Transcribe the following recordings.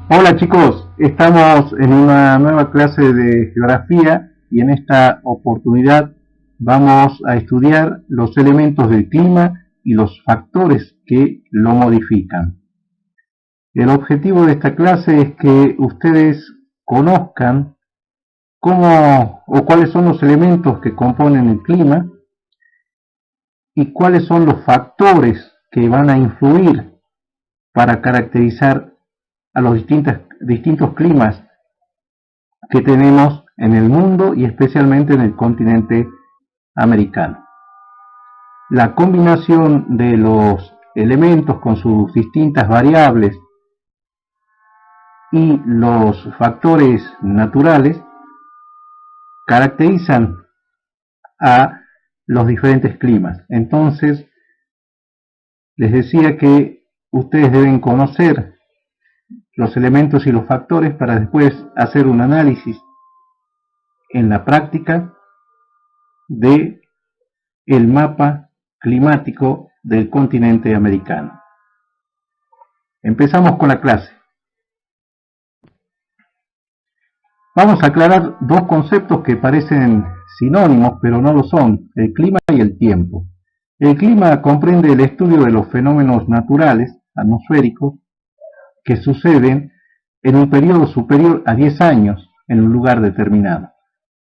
Hola chicos, estamos en una nueva clase de geografía y en esta oportunidad vamos a estudiar los elementos del clima y los factores que lo modifican. El objetivo de esta clase es que ustedes conozcan cómo o cuáles son los elementos que componen el clima y cuáles son los factores que van a influir para caracterizar a los distintos climas que tenemos en el mundo y especialmente en el continente americano. La combinación de los elementos con sus distintas variables y los factores naturales caracterizan a los diferentes climas. Entonces, les decía que ustedes deben conocer los elementos y los factores para después hacer un análisis en la práctica de el mapa climático del continente americano. Empezamos con la clase. Vamos a aclarar dos conceptos que parecen sinónimos, pero no lo son: el clima y el tiempo. El clima comprende el estudio de los fenómenos naturales, atmosféricos, que suceden en un periodo superior a 10 años en un lugar determinado.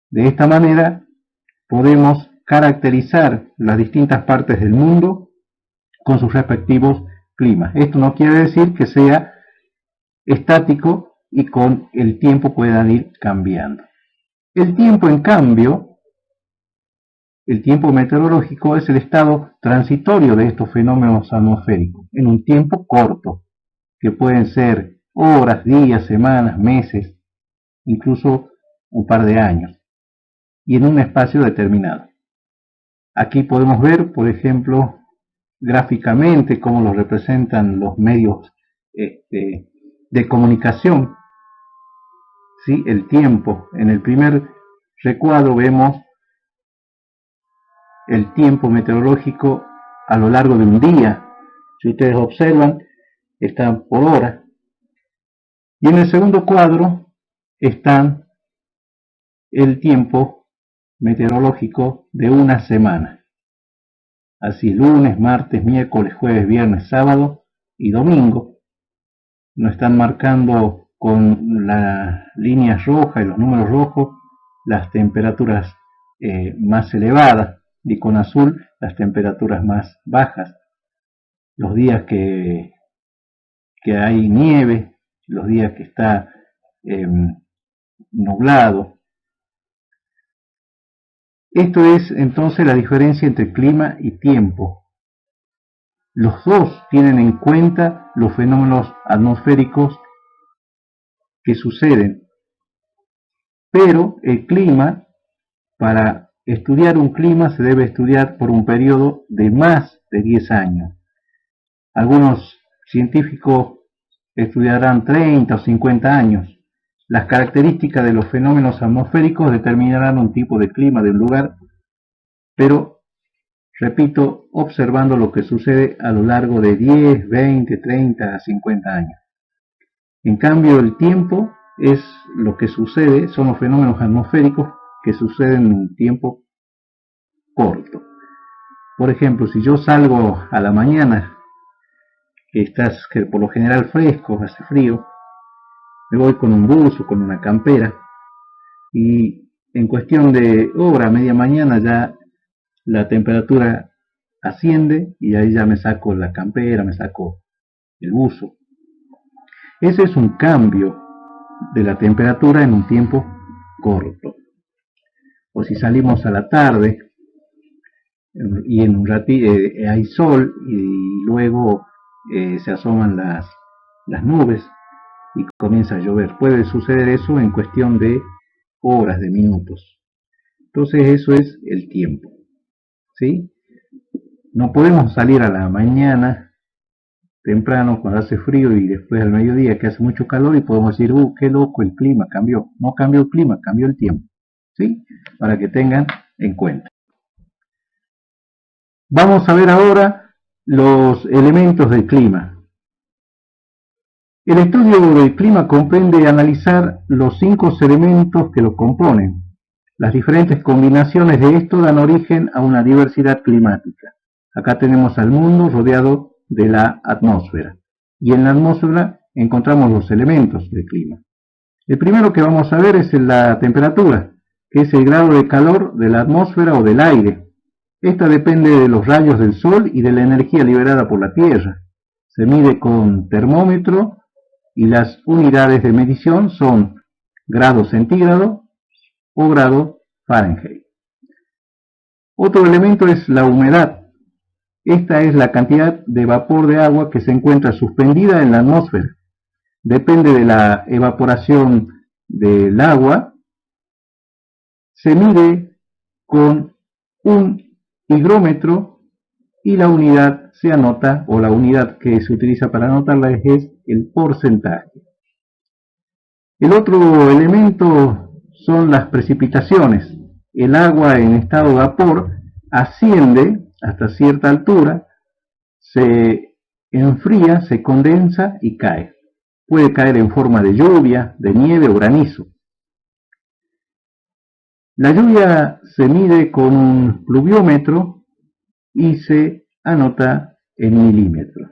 De esta manera podemos caracterizar las distintas partes del mundo con sus respectivos climas. Esto no quiere decir que sea estático y con el tiempo puedan ir cambiando. El tiempo, en cambio, el tiempo meteorológico es el estado transitorio de estos fenómenos atmosféricos, en un tiempo corto, que pueden ser horas, días, semanas, meses, incluso un par de años, y en un espacio determinado. Aquí podemos ver, por ejemplo, gráficamente cómo lo representan los medios de comunicación. ¿Sí? El tiempo. En el primer recuadro vemos el tiempo meteorológico a lo largo de un día. Si ustedes observan, están por hora. Y en el segundo cuadro están el tiempo meteorológico de una semana. Así, lunes, martes, miércoles, jueves, viernes, sábado y domingo. Nos están marcando con las líneas rojas y los números rojos las temperaturas más elevadas y con azul las temperaturas más bajas. Los días que hay nieve, los días que está nublado. Esto es entonces la diferencia entre clima y tiempo. Los dos tienen en cuenta los fenómenos atmosféricos que suceden, pero el clima, para estudiar un clima se debe estudiar por un periodo de más de 10 años. Algunos científicos estudiarán 30 o 50 años. Las características de los fenómenos atmosféricos determinarán un tipo de clima de un lugar, pero, repito, observando lo que sucede a lo largo de 10, 20, 30, 50 años. En cambio, el tiempo es lo que sucede, son los fenómenos atmosféricos que suceden en un tiempo corto. Por ejemplo, si yo salgo a la mañana, que por lo general fresco, hace frío, me voy con un buzo, con una campera, y en cuestión de hora, media mañana, ya la temperatura asciende y ahí ya me saco la campera, me saco el buzo. Ese es un cambio de la temperatura en un tiempo corto. O si salimos a la tarde y en un ratito hay sol y luego se asoman las nubes y comienza a llover. Puede suceder eso en cuestión de horas, de minutos. Entonces eso es el tiempo. ¿Sí? No podemos salir a la mañana temprano cuando hace frío y después al mediodía que hace mucho calor y podemos decir, qué loco, el clima cambió. No cambió el clima, cambió el tiempo. ¿Sí? Para que tengan en cuenta. Vamos a ver ahora los elementos del clima. El estudio del clima comprende analizar los 5 elementos que lo componen. Las diferentes combinaciones de esto dan origen a una diversidad climática. Acá tenemos al mundo rodeado de la atmósfera. Y en la atmósfera encontramos los elementos del clima. El primero que vamos a ver es la temperatura, que es el grado de calor de la atmósfera o del aire. Esta depende de los rayos del sol y de la energía liberada por la Tierra. Se mide con termómetro y las unidades de medición son grado centígrado o grado Fahrenheit. Otro elemento es la humedad. Esta es la cantidad de vapor de agua que se encuentra suspendida en la atmósfera. Depende de la evaporación del agua. Se mide con un higrómetro y la unidad se anota, o la unidad que se utiliza para anotarla es el porcentaje. El otro elemento son las precipitaciones. El agua en estado de vapor asciende hasta cierta altura, se enfría, se condensa y cae. Puede caer en forma de lluvia, de nieve o granizo. La lluvia se mide con un pluviómetro y se anota en milímetros.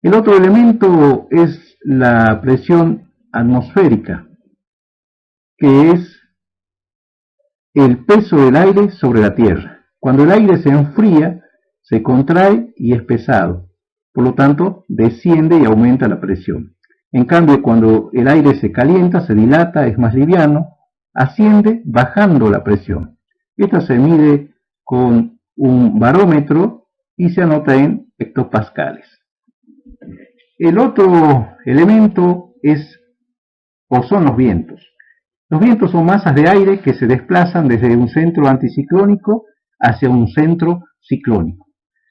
El otro elemento es la presión atmosférica, que es el peso del aire sobre la Tierra. Cuando el aire se enfría, se contrae y es pesado. Por lo tanto, desciende y aumenta la presión. En cambio, cuando el aire se calienta, se dilata, es más liviano, asciende bajando la presión. Esta se mide con un barómetro y se anota en hectopascales. El otro elemento son los vientos. Los vientos son masas de aire que se desplazan desde un centro anticiclónico hacia un centro ciclónico.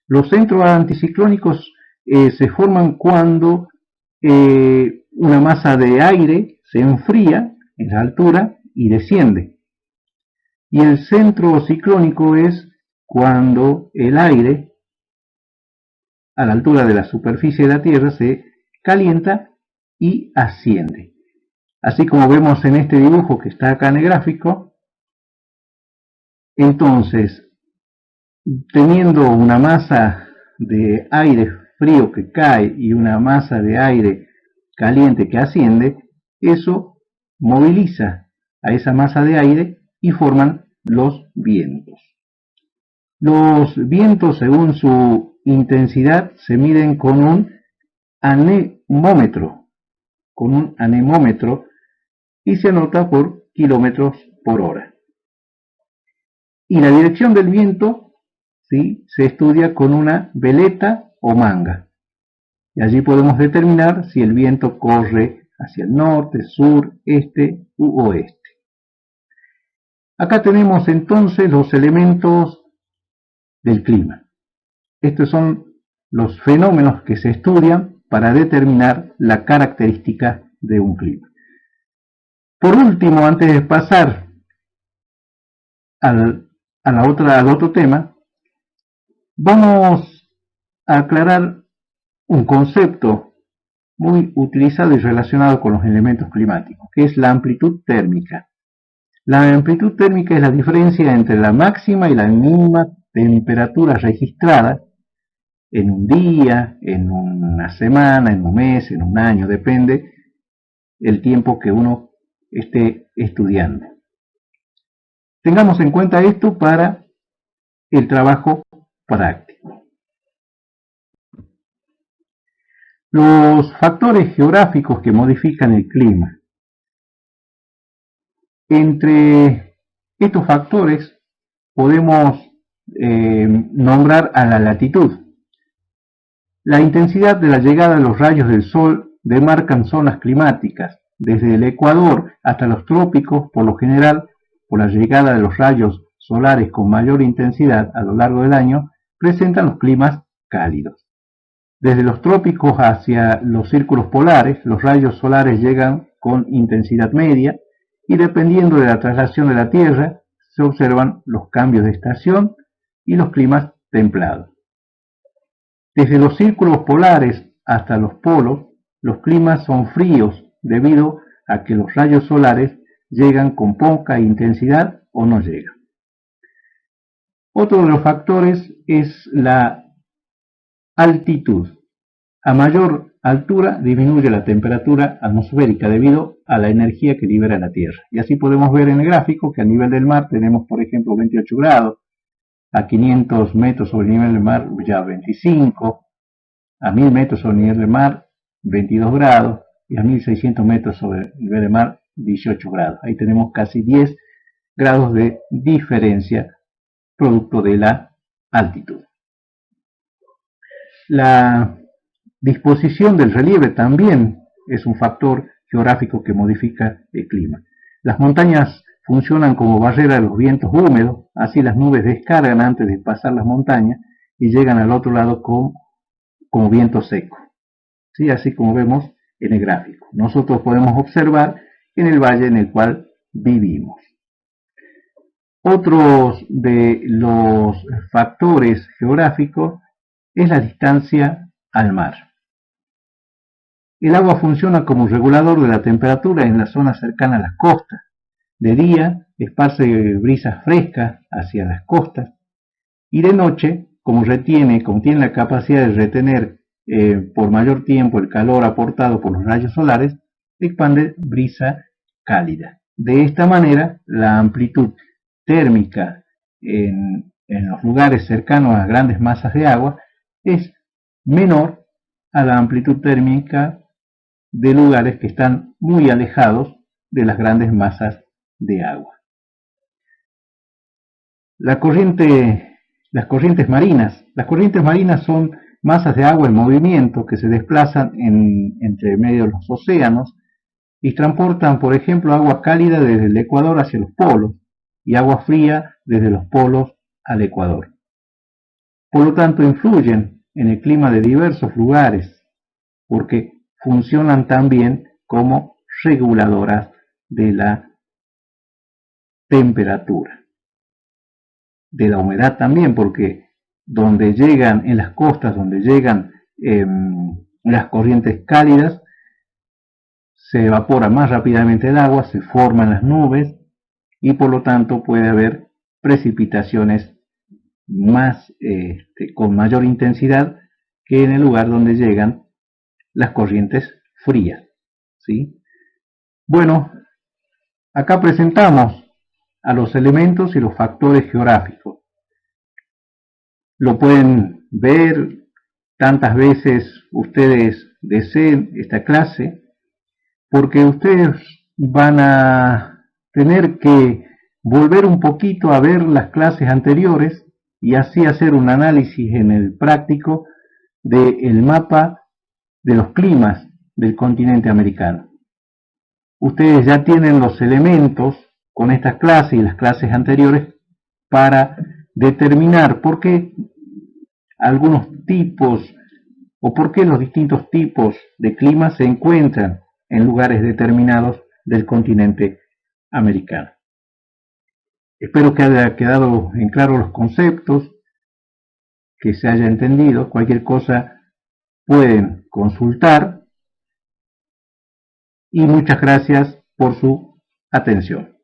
Los centros anticiclónicos se forman cuando una masa de aire se enfría en la altura y desciende. Y el centro ciclónico es cuando el aire a la altura de la superficie de la Tierra se calienta y asciende. Así como vemos en este dibujo que está acá en el gráfico, entonces, teniendo una masa de aire frío que cae y una masa de aire caliente que asciende, eso moviliza a esa masa de aire y forman los vientos. Los vientos, según su intensidad, se miden con un anemómetro, y se anota por kilómetros por hora. Y la dirección del viento, ¿sí?, se estudia con una veleta o manga. Y allí podemos determinar si el viento corre hacia el norte, sur, este u oeste. Acá tenemos entonces los elementos del clima. Estos son los fenómenos que se estudian para determinar la característica de un clima. Por último, antes de pasar al otro tema, vamos a aclarar un concepto muy utilizado y relacionado con los elementos climáticos, que es la amplitud térmica. La amplitud térmica es la diferencia entre la máxima y la mínima temperatura registrada en un día, en una semana, en un mes, en un año, depende el tiempo que uno esté estudiando. Tengamos en cuenta esto para el trabajo práctico. Los factores geográficos que modifican el clima. Entre estos factores podemos nombrar a la latitud. La intensidad de la llegada de los rayos del sol demarcan zonas climáticas. Desde el Ecuador hasta los trópicos, por lo general, por la llegada de los rayos solares con mayor intensidad a lo largo del año, presentan los climas cálidos. Desde los trópicos hacia los círculos polares, los rayos solares llegan con intensidad media y dependiendo de la traslación de la Tierra, se observan los cambios de estación y los climas templados. Desde los círculos polares hasta los polos, los climas son fríos debido a que los rayos solares llegan con poca intensidad o no llegan. Otro de los factores es la altitud. A mayor altura disminuye la temperatura atmosférica debido a la energía que libera la Tierra. Y así podemos ver en el gráfico que a nivel del mar tenemos, por ejemplo, 28 grados, a 500 metros sobre el nivel del mar ya 25, a 1000 metros sobre el nivel del mar 22 grados y a 1600 metros sobre el nivel del mar 18 grados. Ahí tenemos casi 10 grados de diferencia producto de la altitud. La disposición del relieve también es un factor geográfico que modifica el clima. Las montañas funcionan como barrera de los vientos húmedos, así las nubes descargan antes de pasar las montañas y llegan al otro lado como viento seco. ¿Sí? Así como vemos en el gráfico. Nosotros podemos observar en el valle en el cual vivimos. Otros de los factores geográficos es la distancia al mar. El agua funciona como regulador de la temperatura en las zonas cercanas a las costas. De día esparce brisas frescas hacia las costas y de noche, como tiene la capacidad de retener por mayor tiempo el calor aportado por los rayos solares, expande brisa cálida. De esta manera, la amplitud térmica en los lugares cercanos a grandes masas de agua es menor a la amplitud térmica de lugares que están muy alejados de las grandes masas de agua. Las corrientes marinas. Las corrientes marinas son masas de agua en movimiento que se desplazan entre medio de los océanos y transportan, por ejemplo, agua cálida desde el Ecuador hacia los polos y agua fría desde los polos al Ecuador. Por lo tanto, influyen en el clima de diversos lugares porque funcionan también como reguladoras de la temperatura, de la humedad también, porque donde llegan en las costas, donde llegan las corrientes cálidas, se evapora más rápidamente el agua, se forman las nubes y por lo tanto puede haber precipitaciones con mayor intensidad que en el lugar donde llegan las corrientes frías. ¿Sí? Bueno, acá presentamos a los elementos y los factores geográficos. Lo pueden ver tantas veces ustedes deseen esta clase, porque ustedes van a tener que volver un poquito a ver las clases anteriores y así hacer un análisis en el práctico del mapa de los climas del continente americano. Ustedes ya tienen los elementos con estas clases y las clases anteriores para determinar por qué algunos tipos o por qué los distintos tipos de clima se encuentran en lugares determinados del continente americano. Espero que haya quedado en claro los conceptos, que se haya entendido. Cualquier cosa pueden consultar y muchas gracias por su atención.